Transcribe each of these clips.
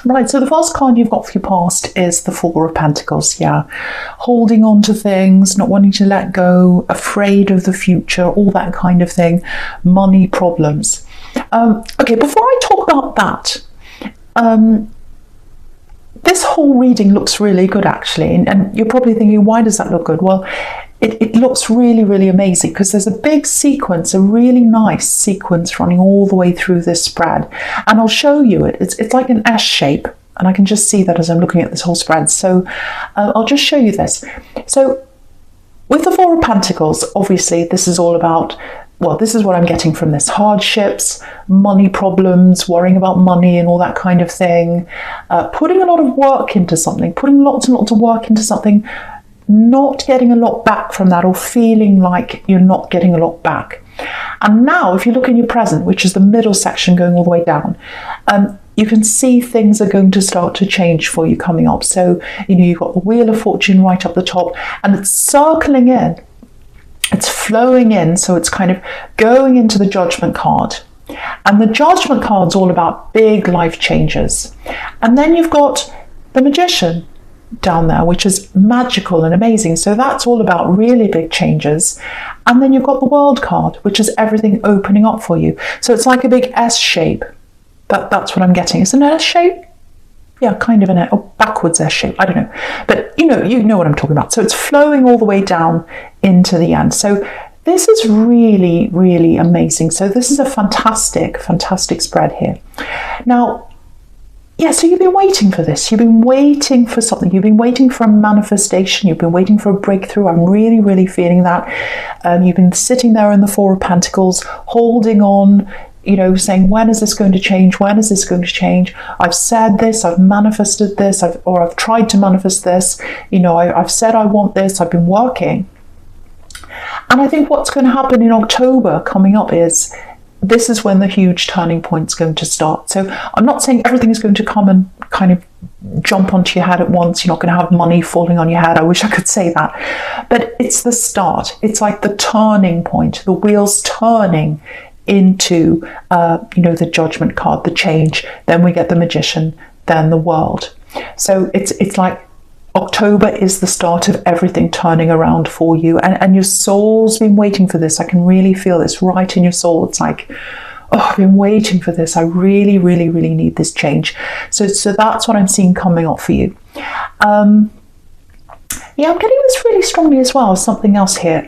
Right, so the first card you've got for your past is the Four of Pentacles, yeah. Holding on to things, not wanting to let go, afraid of the future, all that kind of thing, money problems. Okay, before I talk about that, this whole reading looks really good actually, and you're probably thinking, why does that look good? Well, it looks really, really amazing because there's a big sequence, a really nice sequence running all the way through this spread. And I'll show you it. It's like an S shape, and I can just see that as I'm looking at this whole spread. So I'll just show you this. So with the Four of Pentacles, obviously this is all about, well, this is what I'm getting from this: hardships, money problems, worrying about money and all that kind of thing, putting a lot of work into something, putting lots and lots of work into something, not getting a lot back from that, or feeling like you're not getting a lot back. And now if you look in your present, which is the middle section going all the way down, you can see things are going to start to change for you coming up. So, you know, you've got the Wheel of Fortune right up the top, and it's circling in, it's flowing in, so it's kind of going into the Judgment card. And the Judgment card's all about big life changes. And then you've got the Magician down there, which is magical and amazing. So that's all about really big changes. And then you've got the World card, which is everything opening up for you. So it's like a big S shape. That's what I'm getting. Is it an S shape? Yeah, kind of an backwards S shape. I don't know. But you know what I'm talking about. So it's flowing all the way down into the end. So this is really, really amazing. So this is a fantastic, fantastic spread here. Now, yeah, so you've been waiting for this. You've been waiting for something. You've been waiting for a manifestation. You've been waiting for a breakthrough. I'm really, really feeling that. You've been sitting there in the Four of Pentacles, holding on, you know, saying, when is this going to change? When is this going to change? I've said this, I've manifested this, I've tried to manifest this. You know, I've said I want this, I've been working. And I think what's going to happen in October coming up is, this is when the huge turning point is going to start. So I'm not saying everything is going to come and kind of jump onto your head at once. You're not going to have money falling on your head. I wish I could say that. But it's the start. It's like the turning point, the wheels turning into, you know, the Judgment card, the change. Then we get the Magician, then the World. So it's like October is the start of everything turning around for you, and your soul's been waiting for this. I can really feel this right in your soul. It's like, oh, I've been waiting for this. I really, really, really need this change. So that's what I'm seeing coming up for you. Yeah, I'm getting this really strongly as well. Something else here.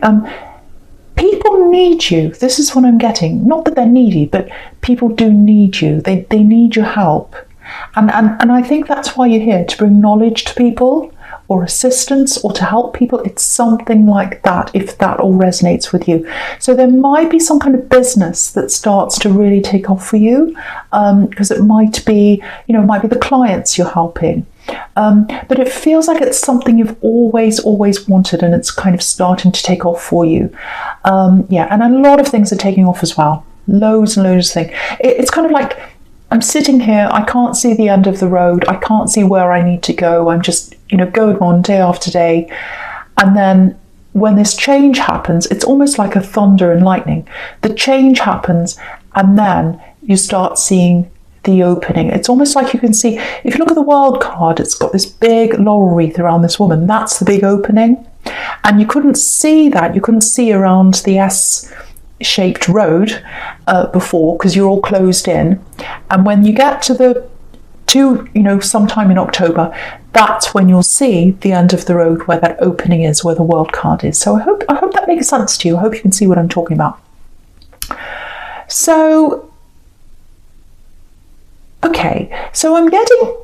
People need you. This is what I'm getting. Not that they're needy, but people do need you. They need your help. And I think that's why you're here, to bring knowledge to people, or assistance, or to help people. It's something like that, if that all resonates with you. So there might be some kind of business that starts to really take off for you, because it might be, you know, it might be the clients you're helping. But it feels like it's something you've always wanted, and it's kind of starting to take off for you. Yeah, and a lot of things are taking off as well. Loads and loads of things. It's kind of like, I'm sitting here, I can't see the end of the road, I can't see where I need to go, I'm just, you know, going on day after day. And then when this change happens, it's almost like a thunder and lightning. The change happens, and then you start seeing the opening. It's almost like you can see, if you look at the World card, it's got this big laurel wreath around this woman. That's the big opening. And you couldn't see that. You couldn't see around the S-shaped road before, because you're all closed in. And when you get to you know, sometime in October, that's when you'll see the end of the road, where that opening is, where the World card is. So I hope that makes sense to you. I hope you can see what I'm talking about. So, okay, so I'm getting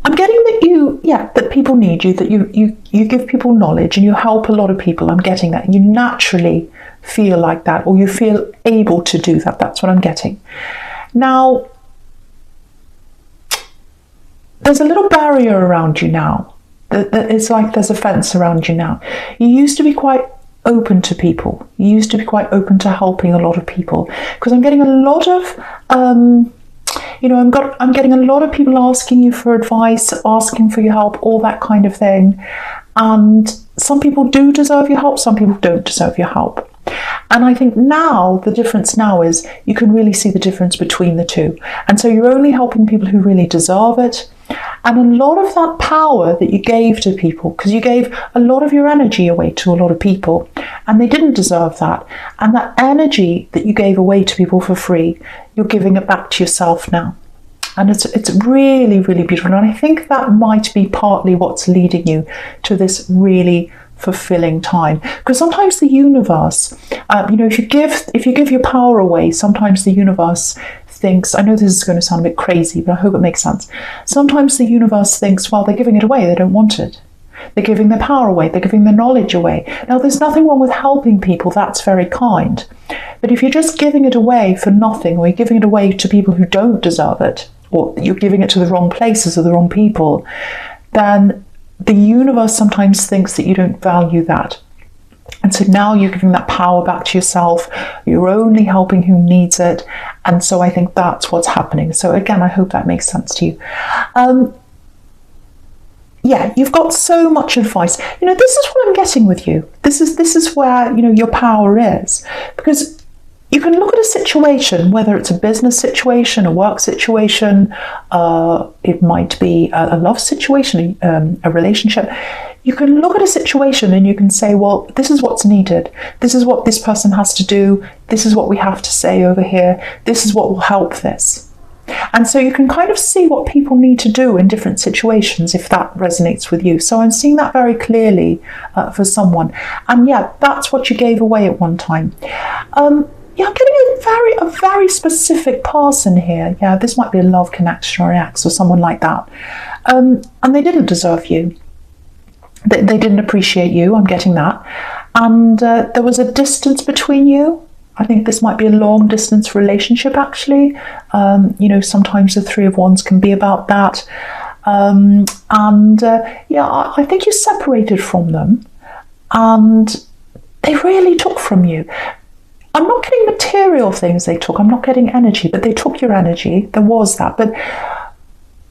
that that people need you, that you give people knowledge and you help a lot of people. I'm getting that. You naturally feel like that, or you feel able to do that. That's what I'm getting. Now, there's a little barrier around you now. It's like there's a fence around you now. You used to be quite open to people. You used to be quite open to helping a lot of people, because I'm getting a lot of you know, I'm getting a lot of people asking you for advice, asking for your help, all that kind of thing. And some people do deserve your help, some people don't deserve your help. And I think now, the difference now is you can really see the difference between the two. And so you're only helping people who really deserve it. And a lot of that power that you gave to people, because you gave a lot of your energy away to a lot of people, and they didn't deserve that. And that energy that you gave away to people for free, you're giving it back to yourself now. And it's really, really beautiful. And I think that might be partly what's leading you to this really fulfilling time. Because sometimes the universe, if you give your power away, sometimes the universe thinks, I know this is going to sound a bit crazy, but I hope it makes sense. Sometimes the universe thinks, well, they're giving it away, they don't want it. They're giving their power away, they're giving their knowledge away. Now, there's nothing wrong with helping people, that's very kind. But if you're just giving it away for nothing, or you're giving it away to people who don't deserve it, or you're giving it to the wrong places or the wrong people, then the universe sometimes thinks that you don't value that. And so now you're giving that power back to yourself. You're only helping who needs it. And so I think that's what's happening. So again, I hope that makes sense to you. Yeah, you've got so much advice. This is what I'm getting with you. This is where, your power is. Because you can look at a situation, whether it's a business situation, a work situation, it might be a love situation, a relationship. You can look at a situation and you can say, well, this is what's needed. This is what this person has to do. This is what we have to say over here. This is what will help this. And so you can kind of see what people need to do in different situations if that resonates with you. So I'm seeing that very clearly for someone. And yeah, that's what you gave away at one time. Yeah, I'm getting a very specific person here. Yeah, this might be a love connection or an ex or someone like that. And they didn't deserve you. They didn't appreciate you. I'm getting that. And there was a distance between you. I think this might be a long distance relationship, actually. Sometimes the Three of Wands can be about that. I think you separated from them and they really took from you. I'm not getting material things they took. I'm not getting energy, but they took your energy. There was that. But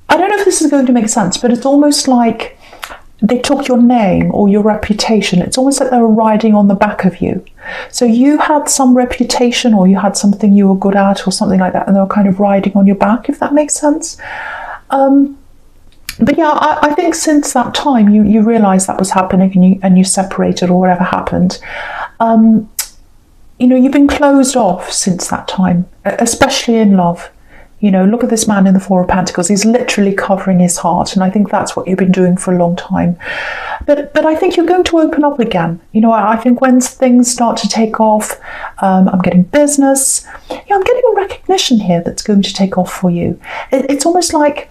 I don't know if this is going to make sense, but it's almost like they took your name or your reputation. It's almost like they were riding on the back of you. So you had some reputation or you had something you were good at or something like that, and they were kind of riding on your back, if that makes sense. But yeah, I think since that time you realised that was happening and you separated or whatever happened. You've been closed off since that time, especially in love. Look at this man in the Four of Pentacles. He's literally covering his heart. And I think that's what you've been doing for a long time. But I think you're going to open up again. I think when things start to take off, I'm getting business. I'm getting a recognition here that's going to take off for you. It's almost like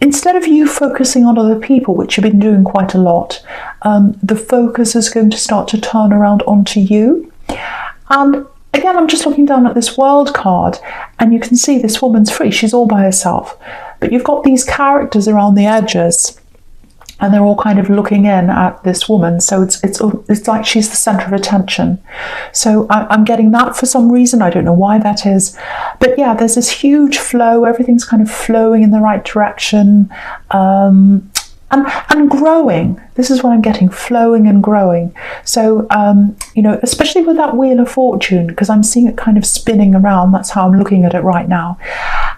instead of you focusing on other people, which you've been doing quite a lot, the focus is going to start to turn around onto you. And again, I'm just looking down at this World card and you can see this woman's free. She's all by herself. But you've got these characters around the edges and they're all kind of looking in at this woman. So it's like she's the centre of attention. So I'm getting that for some reason. I don't know why that is. But yeah, there's this huge flow. Everything's kind of flowing in the right direction. And growing. This is what I'm getting, flowing and growing. So, especially with that Wheel of Fortune, because I'm seeing it kind of spinning around. That's how I'm looking at it right now.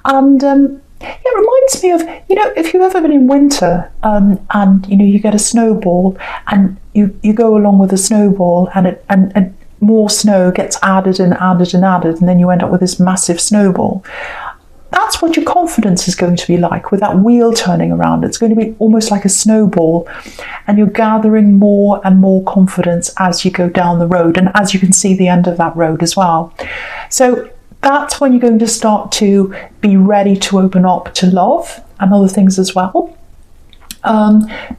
And it reminds me of, if you've ever been in winter and, you get a snowball and you go along with the snowball and more snow gets added and added and added, and then you end up with this massive snowball. That's what your confidence is going to be like with that wheel turning around. It's going to be almost like a snowball, and you're gathering more and more confidence as you go down the road and as you can see the end of that road as well. So that's when you're going to start to be ready to open up to love and other things as well.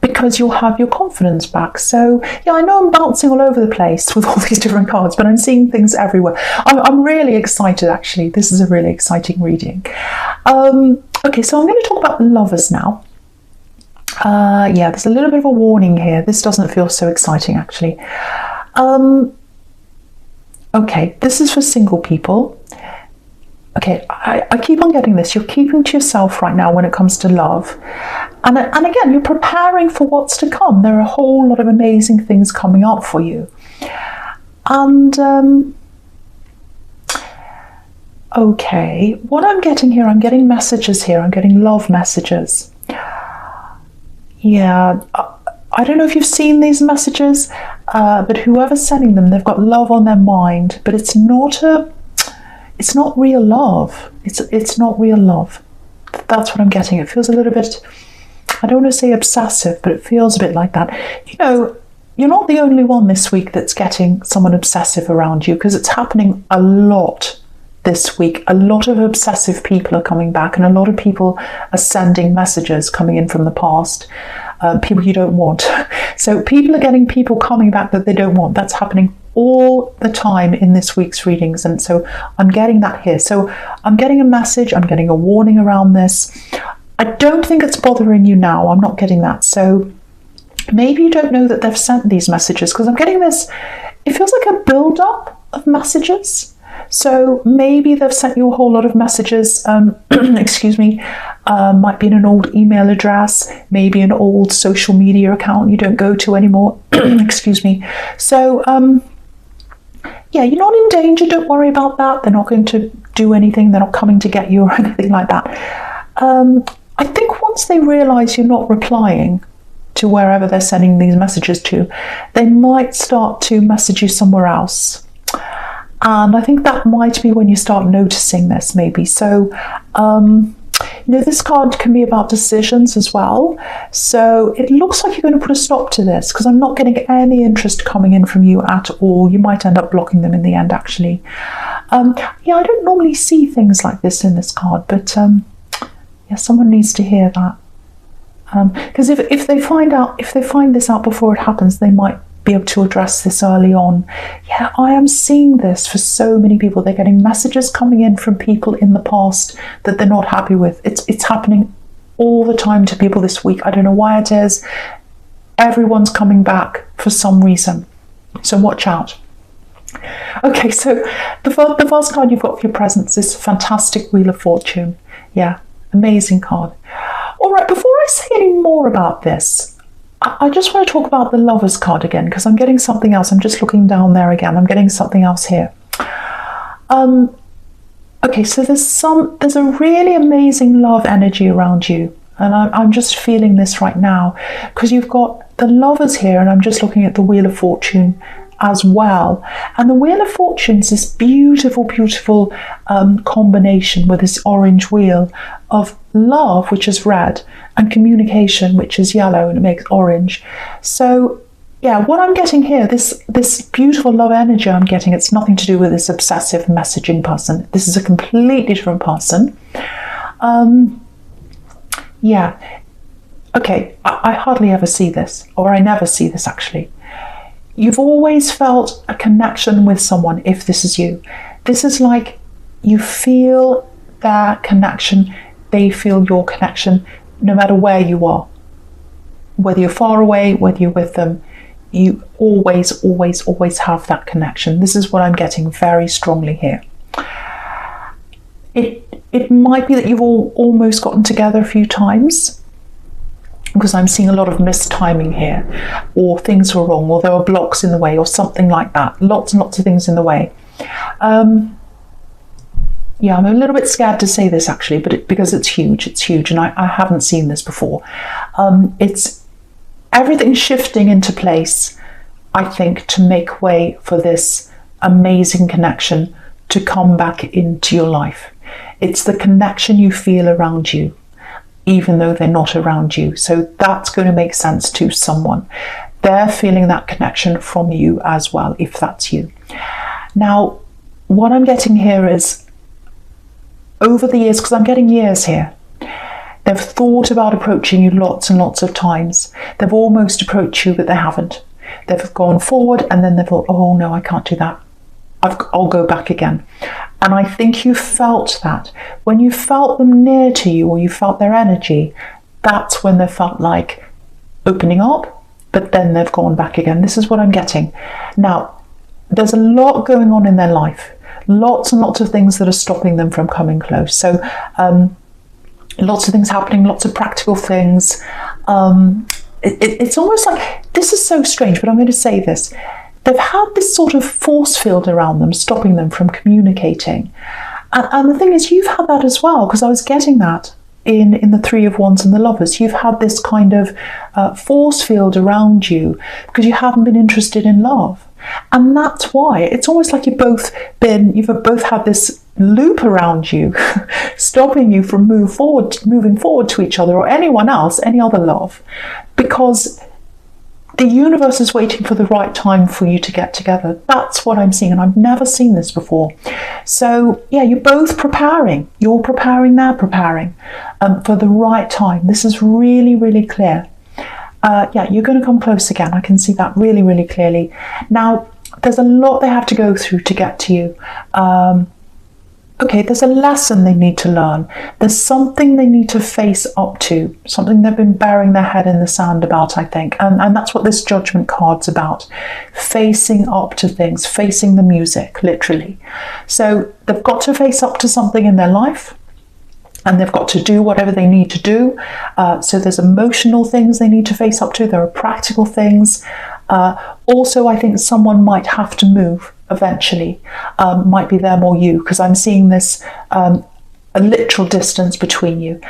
Because you'll have your confidence back. So yeah, I know I'm bouncing all over the place with all these different cards, but I'm seeing things everywhere. I'm really excited, actually. This is a really exciting reading. Okay, so I'm going to talk about the Lovers now. Yeah, there's a little bit of a warning here. This doesn't feel so exciting, actually. Okay, this is for single people. Okay, I keep on getting this. You're keeping to yourself right now when it comes to love. And again, you're preparing for what's to come. There are a whole lot of amazing things coming up for you. And, okay, what I'm getting here, I'm getting messages here. I'm getting love messages. Yeah, I don't know if you've seen these messages, but whoever's sending them, they've got love on their mind, but it's not real love. It's not real love. That's what I'm getting. It feels a little bit, I don't want to say obsessive, but it feels a bit like that. You know, you're not the only one this week that's getting someone obsessive around you, because it's happening a lot this week. A lot of obsessive people are coming back, and a lot of people are sending messages coming in from the past, people you don't want. So people are getting people coming back that they don't want. That's happening all the time in this week's readings, and so I'm getting that here. So I'm getting a message, I'm getting a warning around this. I don't think it's bothering you now. I'm not getting that. So maybe you don't know that they've sent these messages, because I'm getting this, it feels like a build-up of messages. So maybe they've sent you a whole lot of messages, excuse me, might be in an old email address, maybe an old social media account you don't go to anymore, excuse me. So, yeah, you're not in danger, don't worry about that. They're not going to do anything, they're not coming to get you or anything like that. I think once they realise you're not replying to wherever they're sending these messages to, they might start to message you somewhere else. And I think that might be when you start noticing this, maybe. So, you know, this card can be about decisions as well. So it looks like you're going to put a stop to this, because I'm not getting any interest coming in from you at all. You might end up blocking them in the end, actually. Yeah, I don't normally see things like this in this card, but yeah, someone needs to hear that. Because if they find this out before it happens, they might be able to address this early on. Yeah, I am seeing this for so many people. They're getting messages coming in from people in the past that they're not happy with. It's happening all the time to people this week. I don't know why it is. Everyone's coming back for some reason. So watch out. Okay, so the first card you've got for your presents is Fantastic Wheel of Fortune. Yeah, amazing card. All right, before I say any more about this, I just want to talk about the Lovers card again, because I'm getting something else. I'm just looking down there again. I'm getting something else here. Okay, so there's a really amazing love energy around you, and I'm just feeling this right now, because you've got the Lovers here, and I'm just looking at the Wheel of Fortune as well. And the Wheel of Fortune is this beautiful, beautiful combination with this orange wheel of love, which is red, and communication, which is yellow, and it makes orange. So yeah, what I'm getting here, this beautiful love energy I'm getting, it's nothing to do with this obsessive messaging person. This is a completely different person. Yeah, okay, I hardly ever see this, or I never see this actually. You've always felt a connection with someone if this is you. This is like you feel their connection, they feel your connection, no matter where you are. Whether you're far away, whether you're with them, you always, always, always have that connection. This is what I'm getting very strongly here. It might be that you've all almost gotten together a few times, because I'm seeing a lot of mistiming here, or things were wrong, or there were blocks in the way, or something like that. Lots and lots of things in the way. Yeah, I'm a little bit scared to say this actually, but because it's huge, and I haven't seen this before. It's everything shifting into place, I think, to make way for this amazing connection to come back into your life. It's the connection you feel around you, even though they're not around you. So that's going to make sense to someone. They're feeling that connection from you as well, if that's you. Now, what I'm getting here is, over the years, because I'm getting years here, they've thought about approaching you lots and lots of times. They've almost approached you, but they haven't. They've gone forward, and then they've thought, oh no, I can't do that. I'll go back again. And I think you felt that. When you felt them near to you, or you felt their energy, that's when they felt like opening up, but then they've gone back again. This is what I'm getting. Now, there's a lot going on in their life. Lots and lots of things that are stopping them from coming close. So lots of things happening, lots of practical things. It's almost like, this is so strange, but I'm going to say this. They've had this sort of force field around them, stopping them from communicating. And the thing is, you've had that as well, because I was getting that in the Three of Wands and the Lovers. You've had this kind of force field around you because you haven't been interested in love. And that's why it's almost like you've both had this loop around you, stopping you from moving forward to each other or anyone else, any other love, because the universe is waiting for the right time for you to get together. That's what I'm seeing, and I've never seen this before. So yeah, you're both preparing. You're preparing, they're preparing for the right time. This is really, really clear. Yeah, you're going to come close again. I can see that really, really clearly. Now, there's a lot they have to go through to get to you. Okay, there's a lesson they need to learn. There's something they need to face up to, something they've been burying their head in the sand about, I think. And that's what this Judgment card's about. Facing up to things, facing the music, literally. So they've got to face up to something in their life, and they've got to do whatever they need to do. So there's emotional things they need to face up to. There are practical things. Also, I think someone might have to move eventually. Might be them or you, because I'm seeing this a literal distance between you.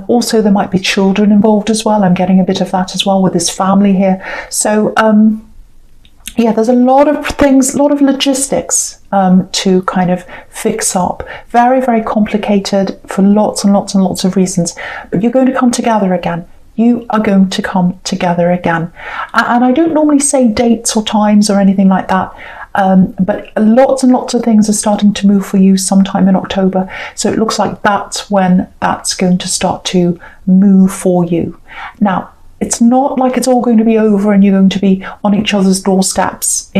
Also, there might be children involved as well. I'm getting a bit of that as well with this family here. So yeah, there's a lot of things, a lot of logistics to kind of fix up. Very, very complicated for lots and lots and lots of reasons. But you're going to come together again. You are going to come together again. And I don't normally say dates or times or anything like that. But lots and lots of things are starting to move for you sometime in October. So it looks like that's when that's going to start to move for you. Now, it's not like it's all going to be over and you're going to be on each other's doorsteps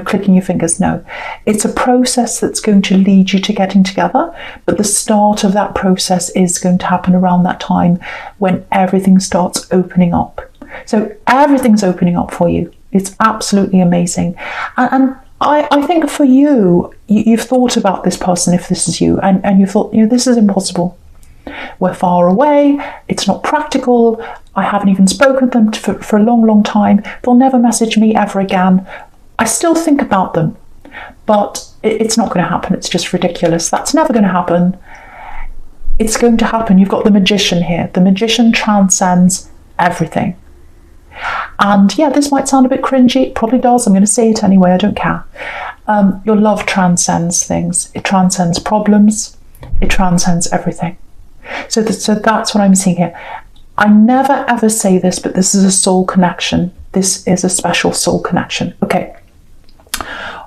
clicking your fingers. No, it's a process that's going to lead you to getting together. But the start of that process is going to happen around that time when everything starts opening up. So everything's opening up for you. It's absolutely amazing. And I think for you've thought about this person, if this is you, and you thought, this is impossible. We're far away, it's not practical, I haven't even spoken to them for a long, long time, they'll never message me ever again. I still think about them, but it's not going to happen, it's just ridiculous. That's never going to happen. It's going to happen. You've got the Magician here. The Magician transcends everything. And yeah, this might sound a bit cringy, it probably does, I'm going to say it anyway, I don't care. Your love transcends things. It transcends problems, it transcends everything. So that's what I'm seeing here. I never ever say this, but this is a soul connection. This is a special soul connection. Okay.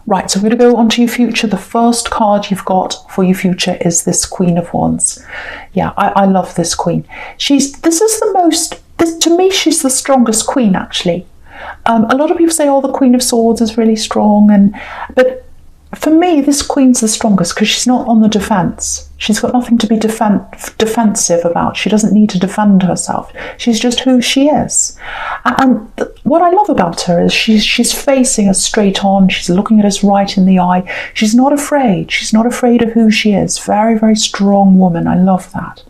Right, so I'm going to go on to your future. The first card you've got for your future is this Queen of Wands. Yeah, I love this queen. To me, she's the strongest queen, actually. A lot of people say, the Queen of Swords is really strong, but for me, this queen's the strongest because she's not on the defense. She's got nothing to be defensive about. She doesn't need to defend herself. She's just who she is. And what I love about her is she's facing us straight on. She's looking at us right in the eye. She's not afraid. She's not afraid of who she is. Very, very strong woman. I love that.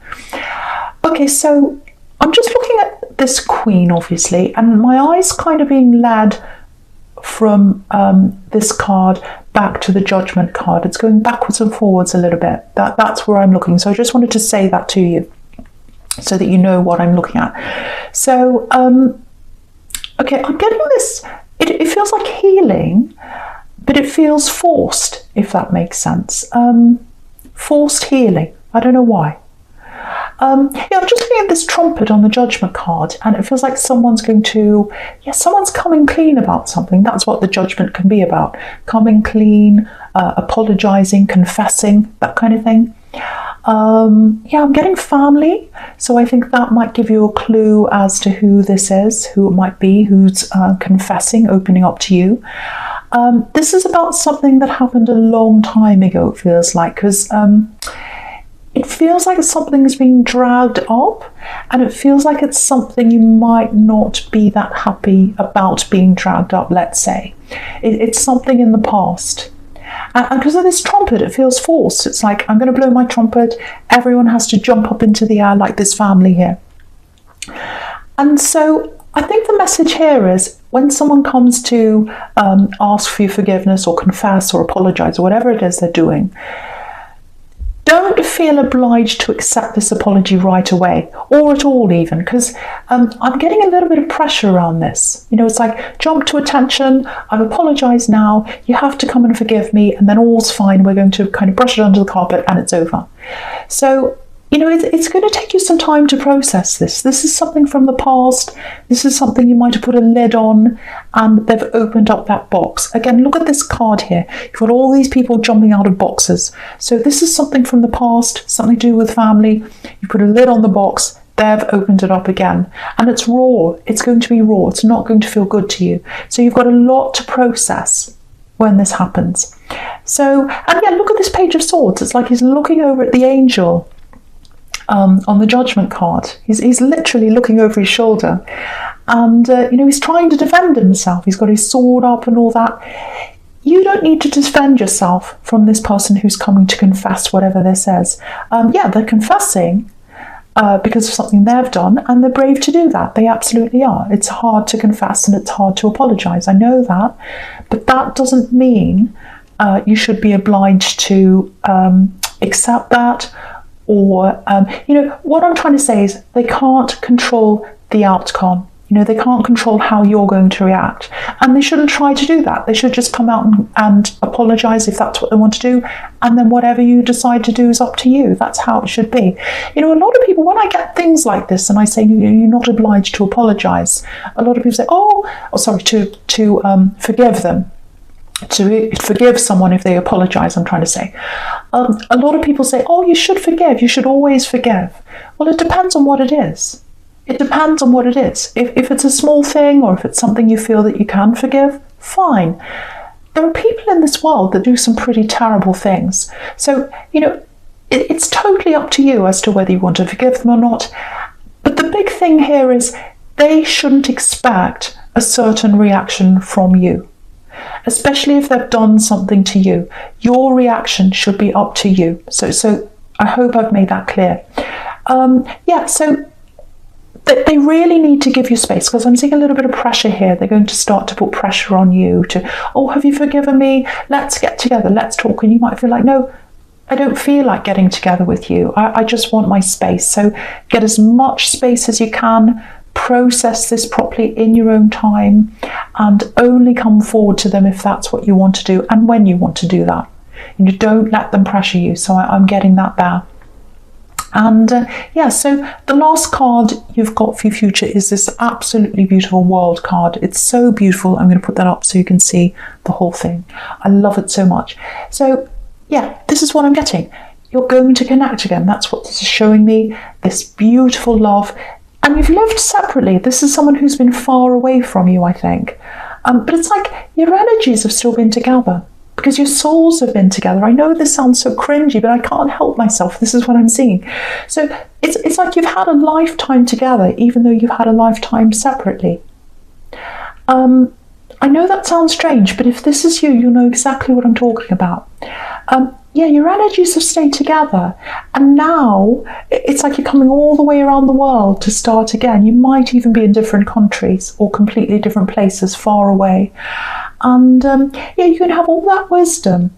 Okay, so I'm just looking at this queen, obviously, and my eyes kind of being led from this card back to the Judgment card. It's going backwards and forwards a little bit. That's where I'm looking. So I just wanted to say that to you so that you know what I'm looking at. So, okay, I'm getting this. It feels like healing, but it feels forced, if that makes sense. Forced healing. I don't know why. I'm just looking at this trumpet on the Judgment card, and it feels like someone's coming clean about something. That's what the Judgment can be about. Coming clean, apologising, confessing, that kind of thing. I'm getting family, so I think that might give you a clue as to who this is, who it might be, who's confessing, opening up to you. This is about something that happened a long time ago, it feels like, because it feels like something's being dragged up, and it feels like it's something you might not be that happy about being dragged up, let's say. It's something in the past. And because of this trumpet, it feels forced. It's like, I'm going to blow my trumpet, everyone has to jump up into the air like this family here. And so I think the message here is, when someone comes to ask for your forgiveness or confess or apologise or whatever it is they're doing, don't feel obliged to accept this apology right away, or at all even, because I'm getting a little bit of pressure around this. You know, it's like, jump to attention, I've apologised now, you have to come and forgive me, and then all's fine, we're going to kind of brush it under the carpet and it's over. So, you know, it's going to take you some time to process this. This is something from the past. This is something you might have put a lid on and they've opened up that box. Again, look at this card here. You've got all these people jumping out of boxes. So this is something from the past, something to do with family. You put a lid on the box, they've opened it up again. And it's raw. It's going to be raw. It's not going to feel good to you. So you've got a lot to process when this happens. So, and yeah, look at this Page of Swords. It's like he's looking over at the angel. On the Judgment card, he's literally looking over his shoulder, and you know, he's trying to defend himself. He's got his sword up and all that. You don't need to defend yourself from this person who's coming to confess whatever this says. Yeah, they're confessing because of something they've done, and they're brave to do that. They absolutely are. It's hard to confess and it's hard to apologise. I know that, but that doesn't mean you should be obliged to accept that. Or, you know, what I'm trying to say is they can't control the outcome. You know, they can't control how you're going to react. And they shouldn't try to do that. They should just come out and apologise if that's what they want to do. And then whatever you decide to do is up to you. That's how it should be. You know, a lot of people, when I get things like this and I say, you're not obliged to apologise, a lot of people say, to forgive them. To forgive someone if they apologise, I'm trying to say. A lot of people say, oh, you should forgive, you should always forgive. Well, it depends on what it is. It depends on what it is. If it's a small thing, or if it's something you feel that you can forgive, fine. There are people in this world that do some pretty terrible things. So, you know, it's totally up to you as to whether you want to forgive them or not. But the big thing here is they shouldn't expect a certain reaction from you. Especially if they've done something to you. Your reaction should be up to you. So I hope I've made that clear. So they really need to give you space, because I'm seeing a little bit of pressure here. They're going to start to put pressure on you to, oh, have you forgiven me? Let's get together, let's talk. And you might feel like, no, I don't feel like getting together with you. I just want my space. So get as much space as you can. Process this properly in your own time, and only come forward to them if that's what you want to do and when you want to do that. And you don't let them pressure you. So I'm getting that there. And so the last card you've got for your future is this absolutely beautiful World card. It's so beautiful. I'm going to put that up so you can see the whole thing. I love it so much. So yeah, this is what I'm getting. You're going to connect again. That's what this is showing me. This beautiful love. And you've lived separately. This is someone who's been far away from you, I think. But it's like your energies have still been together because your souls have been together. I know this sounds so cringy, but I can't help myself. This is what I'm seeing. So it's like you've had a lifetime together, even though you've had a lifetime separately. I know that sounds strange, but if this is you, you'll know exactly what I'm talking about. Your energies have stayed together, and now it's like you're coming all the way around the world to start again. You might even be in different countries or completely different places far away. And you can have all that wisdom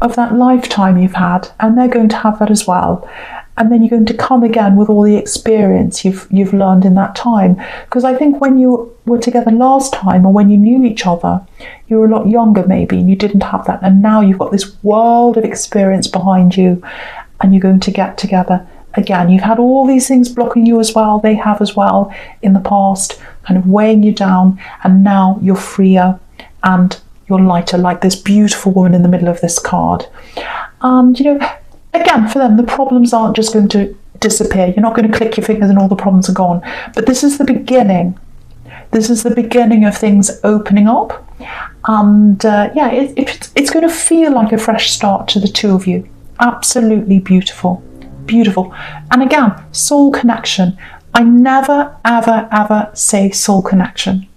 of that lifetime you've had, and they're going to have that as well. And then you're going to come again with all the experience you've learned in that time. Because I think when you were together last time, or when you knew each other, you were a lot younger maybe, and you didn't have that. And now you've got this world of experience behind you, and you're going to get together again. You've had all these things blocking you as well. They have as well in the past, kind of weighing you down. And now you're freer and you're lighter, like this beautiful woman in the middle of this card. And, again, for them, the problems aren't just going to disappear. You're not going to click your fingers and all the problems are gone. But this is the beginning. This is the beginning of things opening up. And it's going to feel like a fresh start to the two of you. Absolutely beautiful. Beautiful. And again, soul connection. I never, ever, ever say soul connection.